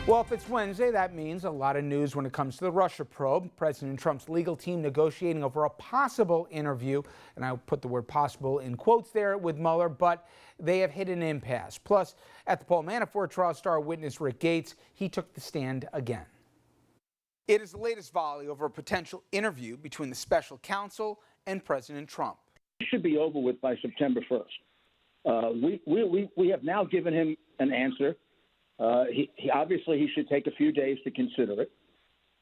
Well, if it's Wednesday, that means a lot of news when it comes to the Russia probe. President Trump's legal team negotiating over a possible interview, and I put the word possible in quotes there, with Mueller, but they have hit an impasse. Plus, at the Paul Manafort trial, star witness Rick Gates, he took the stand again. It is the latest volley over a potential interview between the special counsel and President Trump. It should be over with by September 1st. We have now given him an answer. He should take a few days to consider it,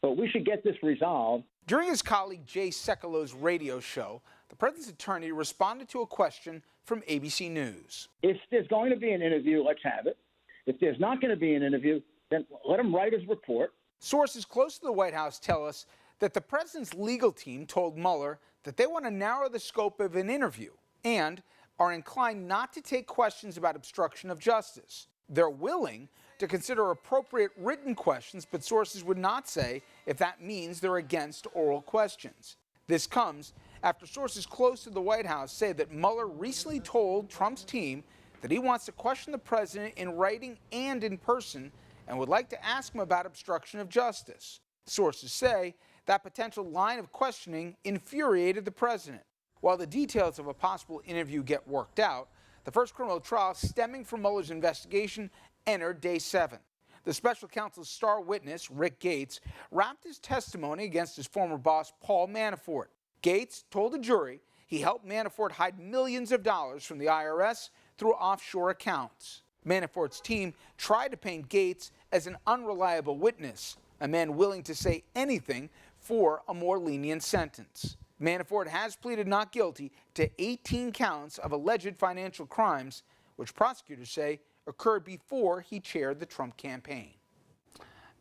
but we should get this resolved. During his colleague Jay Sekulo's radio show, the president's attorney responded to a question from ABC News. If there's going to be an interview, let's have it. If there's not going to be an interview, then let him write his report. Sources close to the White House tell us that the president's legal team told Mueller that they want to narrow the scope of an interview and are inclined not to take questions about obstruction of justice. They're willing to consider appropriate written questions, but sources would not say if that means they're against oral questions. This comes after sources close to the White House say that Mueller recently told Trump's team that he wants to question the president in writing and in person and would like to ask him about obstruction of justice. Sources say that potential line of questioning infuriated the president. While the details of a possible interview get worked out, the first criminal trial stemming from Mueller's investigation entered day 7. The special counsel's star witness, Rick Gates, wrapped his testimony against his former boss, Paul Manafort. Gates told the jury he helped Manafort hide millions of dollars from the IRS through offshore accounts. Manafort's team tried to paint Gates as an unreliable witness, a man willing to say anything for a more lenient sentence. Manafort has pleaded not guilty to 18 counts of alleged financial crimes, which prosecutors say occurred before he chaired the Trump campaign.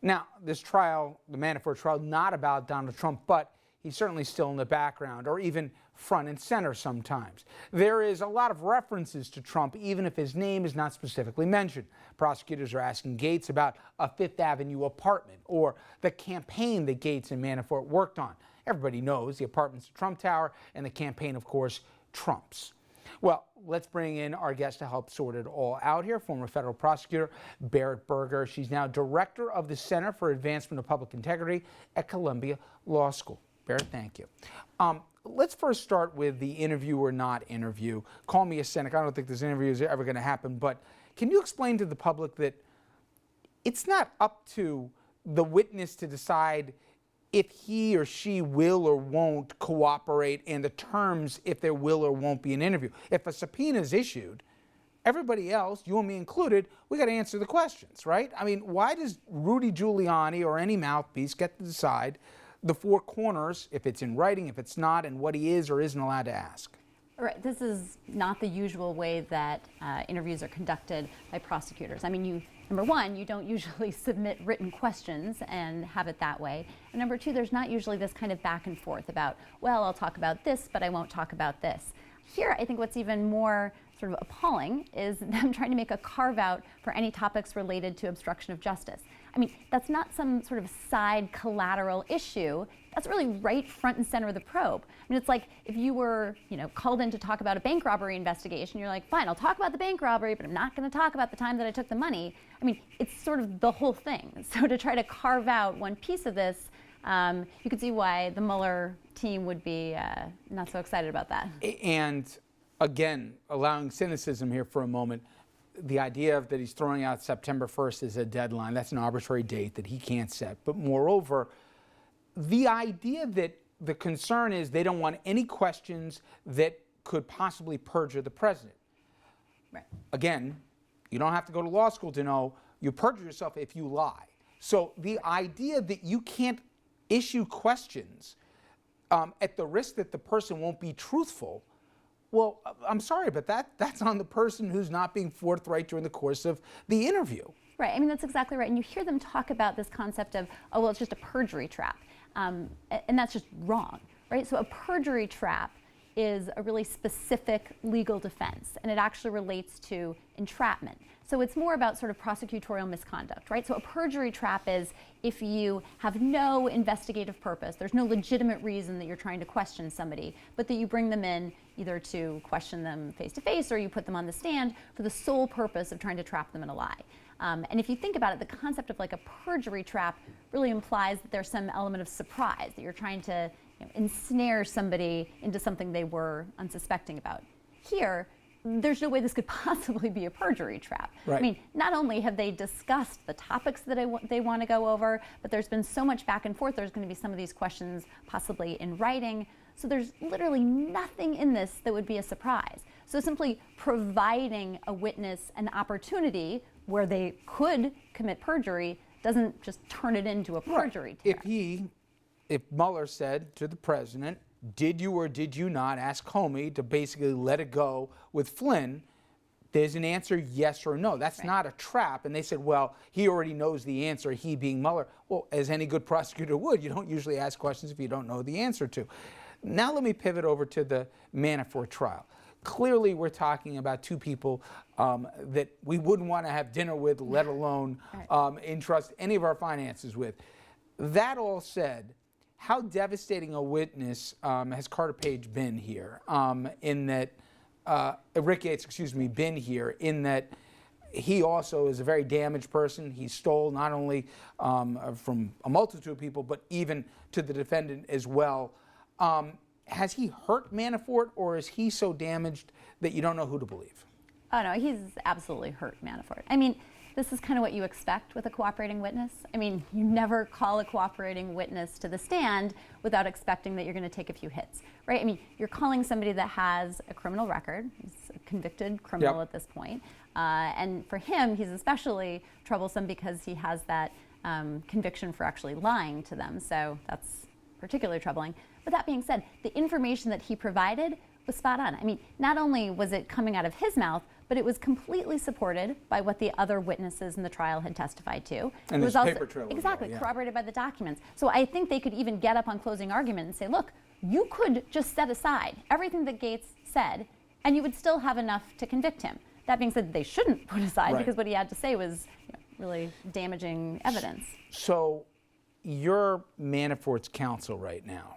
Now, this trial, the Manafort trial, not about Donald Trump, but he's certainly still in the background or even front and center sometimes. There is a lot of references to Trump, even if his name is not specifically mentioned. Prosecutors are asking Gates about a Fifth Avenue apartment or the campaign that Gates and Manafort worked on. Everybody knows the apartment's a Trump Tower and the campaign, of course, Trump's. Well, let's bring in our guest to help sort it all out here, former federal prosecutor Barrett Berger. She's now director of the Center for Advancement of Public Integrity at Columbia Law School. Barrett, thank you. Let's first start with the interview or not interview. Call me a cynic. I don't think this interview is ever going to happen, but can you explain to the public that it's not up to the witness to decide if he or she will or won't cooperate and the terms if there will or won't be an interview? If a subpoena is issued, everybody else, you and me included, we got to answer the questions, right? I mean, why does Rudy Giuliani or any mouthpiece get to decide the four corners, if it's in writing, if it's not, and what he is or isn't allowed to ask? Right. This is not the usual way that interviews are conducted by prosecutors. I mean, number one, you don't usually submit written questions and have it that way. And number two, there's not usually this kind of back and forth about, well, I'll talk about this, but I won't talk about this. Here, I think what's even more sort of appalling is them trying to make a carve out for any topics related to obstruction of justice. I mean, that's not some sort of side collateral issue. That's really right front and center of the probe. I mean, it's like if you were, called in to talk about a bank robbery investigation, you're like, fine, I'll talk about the bank robbery, but I'm not going to talk about the time that I took the money. I mean, it's sort of the whole thing. So to try to carve out one piece of this, you could see why the Mueller team would be not so excited about that. And again, allowing cynicism here for a moment, the idea that he's throwing out September 1st as a deadline, that's an arbitrary date that he can't set. But moreover, the idea that the concern is they don't want any questions that could possibly perjure the president. Right. Again, you don't have to go to law school to know you perjure yourself if you lie. So the idea that you can't issue questions at the risk that the person won't be truthful, well, I'm sorry, but that's on the person who's not being forthright during the course of the interview. Right, I mean, that's exactly right. And you hear them talk about this concept of, oh, well, it's just a perjury trap. And that's just wrong, right? So a perjury trap is a really specific legal defense, and it actually relates to entrapment. So it's more about sort of prosecutorial misconduct, right? So a perjury trap is if you have no investigative purpose, there's no legitimate reason that you're trying to question somebody, but that you bring them in either to question them face to face or you put them on the stand for the sole purpose of trying to trap them in a lie. And if you think about it, the concept of like a perjury trap really implies that there's some element of surprise, that you're trying to ensnare somebody into something they were unsuspecting about. Here, there's no way this could possibly be a perjury trap. Right. I mean, not only have they discussed the topics that they want to go over, but there's been so much back and forth. There's going to be some of these questions possibly in writing. So there's literally nothing in this that would be a surprise. So simply providing a witness an opportunity where they could commit perjury doesn't just turn it into a perjury Right. tale. If Mueller said to the president, did you or did you not ask Comey to basically let it go with Flynn, there's an answer yes or no. That's not a trap. And they said, well, he already knows the answer, he being Mueller. Well, as any good prosecutor would, you don't usually ask questions if you don't know the answer to. Now let me pivot over to the Manafort trial. Clearly, we're talking about two people that we wouldn't want to have dinner with, let alone entrust any of our finances with. That all said, how devastating a witness has Carter Page been here in that, Rick Yates, been here in that he also is a very damaged person. He stole not only from a multitude of people, but even to the defendant as well. Has he hurt Manafort, or is he so damaged that you don't know who to believe? Oh no, he's absolutely hurt Manafort. I mean, this is kind of what you expect with a cooperating witness. I mean, you never call a cooperating witness to the stand without expecting that you're going to take a few hits, right? I mean, you're calling somebody that has a criminal record. He's a convicted criminal at this point. And for him, he's especially troublesome because he has that conviction for actually lying to them. So that's particularly troubling. But that being said, the information that he provided was spot on. I mean, not only was it coming out of his mouth, but it was completely supported by what the other witnesses in the trial had testified to. And it was there's also paper trail as exactly well, yeah. corroborated by the documents. So I think they could even get up on closing argument and say, look, you could just set aside everything that Gates said, and you would still have enough to convict him. That being said, they shouldn't put aside because what he had to say was really damaging evidence. So you're Manafort's counsel right now.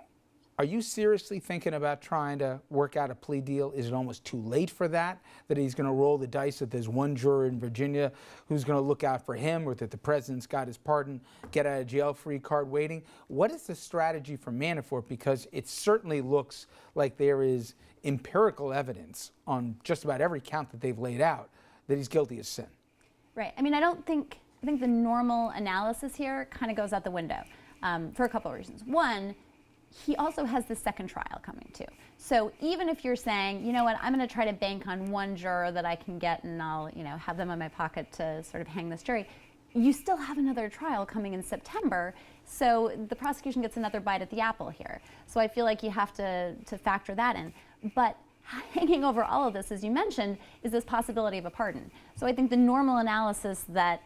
Are you seriously thinking about trying to work out a plea deal? Is it almost too late for that? That he's going to roll the dice that there's one juror in Virginia who's going to look out for him, or that the president's got his pardon, get out of jail free card waiting? What is the strategy for Manafort? Because it certainly looks like there is empirical evidence on just about every count that they've laid out that he's guilty of sin. Right. I mean, I think the normal analysis here kind of goes out the window for a couple of reasons. One, he also has the second trial coming too. So even if you're saying, you know what, I'm going to try to bank on one juror that I can get and I'll, have them in my pocket to sort of hang this jury, you still have another trial coming in September. So the prosecution gets another bite at the apple here. So I feel like you have to factor that in. But hanging over all of this, as you mentioned, is this possibility of a pardon. So I think the normal analysis that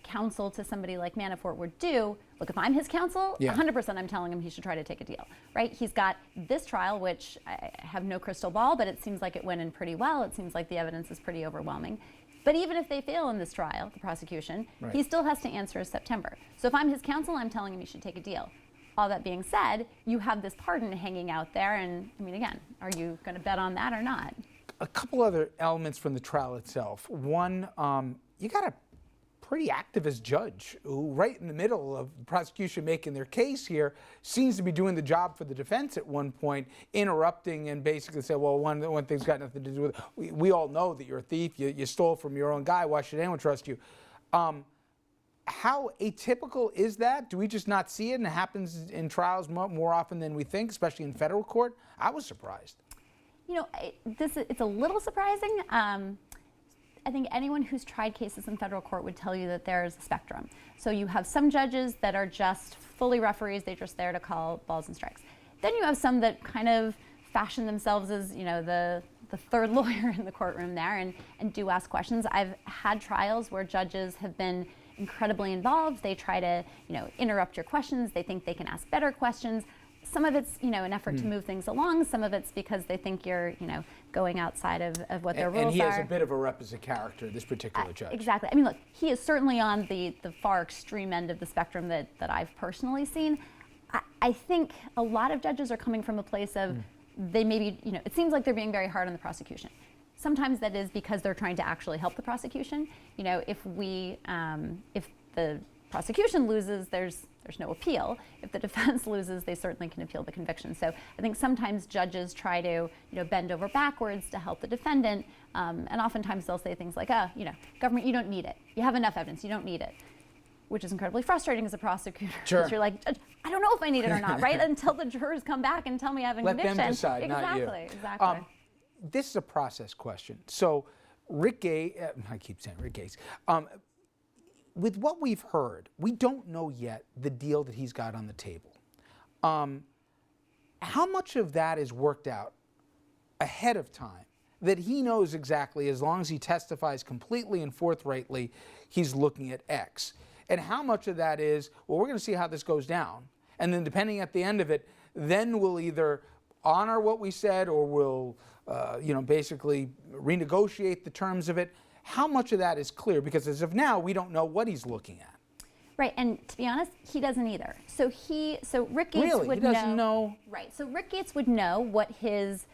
counsel to somebody like Manafort would do, look, if I'm his counsel, 100% I'm telling him he should try to take a deal, right? He's got this trial, which I have no crystal ball, but it seems like it went in pretty well. It seems like the evidence is pretty overwhelming. But even if they fail in this trial, the prosecution, he still has to answer in September. So if I'm his counsel, I'm telling him he should take a deal. All that being said, you have this pardon hanging out there, and I mean, again, are you going to bet on that or not? A couple other elements from the trial itself. One, you got a pretty activist judge who, right in the middle of the prosecution making their case here, seems to be doing the job for the defense at one point, interrupting and basically say, well, one thing's got nothing to do with it. We all know that you're a thief. You stole from your own guy. Why should anyone trust you? How atypical is that? Do we just not see it, and it happens in trials more often than we think, especially in federal court? I was surprised. It's a little surprising. I think anyone who's tried cases in federal court would tell you that there's a spectrum. So you have some judges that are just fully referees, they're just there to call balls and strikes. Then you have some that kind of fashion themselves as, the third lawyer in the courtroom there and do ask questions. I've had trials where judges have been incredibly involved. They try to, interrupt your questions. They think they can ask better questions. some of it's, an effort to move things along. Some of it's because they think you're, going outside of what their rules are. And he has a bit of a rep as a character, this particular judge. Exactly. I mean, look, he is certainly on the far extreme end of the spectrum that I've personally seen. I think a lot of judges are coming from a place of they maybe, it seems like they're being very hard on the prosecution. Sometimes that is because they're trying to actually help the prosecution. If the prosecution loses, there's no appeal. If the defense loses, they certainly can appeal the conviction. So I think sometimes judges try to, bend over backwards to help the defendant, and oftentimes they'll say things like, government, you don't need it. You have enough evidence, you don't need it, which is incredibly frustrating as a prosecutor. Sure. Because you're like, Judge, I don't know if I need it or not, right? Until the jurors come back and tell me I have a conviction. Let them decide, not you. Exactly. This is a process question. So Rick Gates, I keep saying Rick Gates, with what we've heard, we don't know yet the deal that he's got on the table. How much of that is worked out ahead of time that he knows exactly, as long as he testifies completely and forthrightly, he's looking at X? And how much of that is, well, we're going to see how this goes down, and then depending at the end of it, then we'll either honor what we said or we'll basically renegotiate the terms of it. How much of that is clear? Because as of now, we don't know what he's looking at. Right, and to be honest, he doesn't either. So Rick Gates really? would He doesn't know. Right. So Rick Gates would know what his,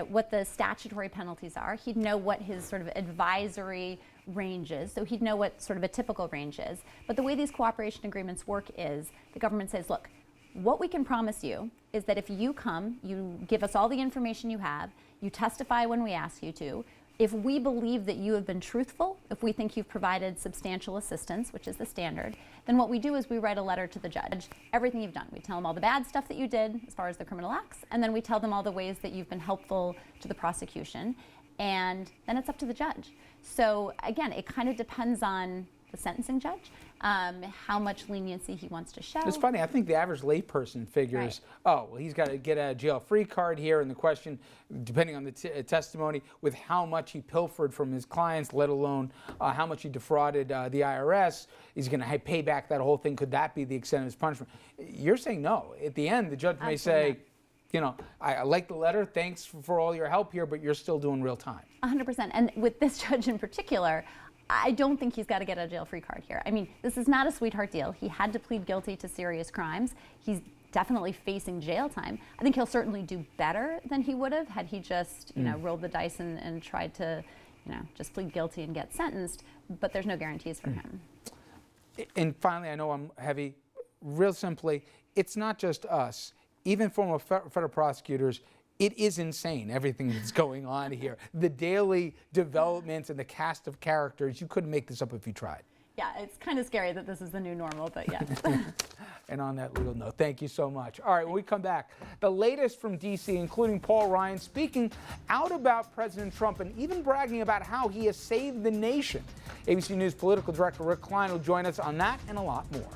what the statutory penalties are. He'd know what his sort of advisory range is. So he'd know what sort of a typical range is. But the way these cooperation agreements work is the government says, look, what we can promise you is that if you come, you give us all the information you have, you testify when we ask you to. If we believe that you have been truthful, if we think you've provided substantial assistance, which is the standard, then what we do is we write a letter to the judge, everything you've done. We tell them all the bad stuff that you did as far as the criminal acts, and then we tell them all the ways that you've been helpful to the prosecution, and then it's up to the judge. So again, it kind of depends on the sentencing judge, how much leniency he wants to show. It's funny, I think the average layperson figures, oh, well, he's got to get a jail-free card here, and the question, depending on the testimony, with how much he pilfered from his clients, let alone how much he defrauded the IRS, he's going to pay back that whole thing. Could that be the extent of his punishment? You're saying no. At the end, the judge may say, I like the letter, thanks for all your help here, but you're still doing real time. 100%. And with this judge in particular, I don't think he's got to get a jail-free card here. I mean, this is not a sweetheart deal. He had to plead guilty to serious crimes. He's definitely facing jail time. I think he'll certainly do better than he would have had he just, rolled the dice and tried to, just plead guilty and get sentenced. But there's no guarantees for him. And finally, I know I'm heavy. Real simply, it's not just us. Even former federal prosecutors, it is insane, everything that's going on here. The daily developments and the cast of characters, you couldn't make this up if you tried. Yeah, it's kind of scary that this is the new normal, but yes. And on that legal note, thank you so much. All right, when we come back, the latest from D.C., including Paul Ryan, speaking out about President Trump and even bragging about how he has saved the nation. ABC News political director Rick Klein will join us on that and a lot more.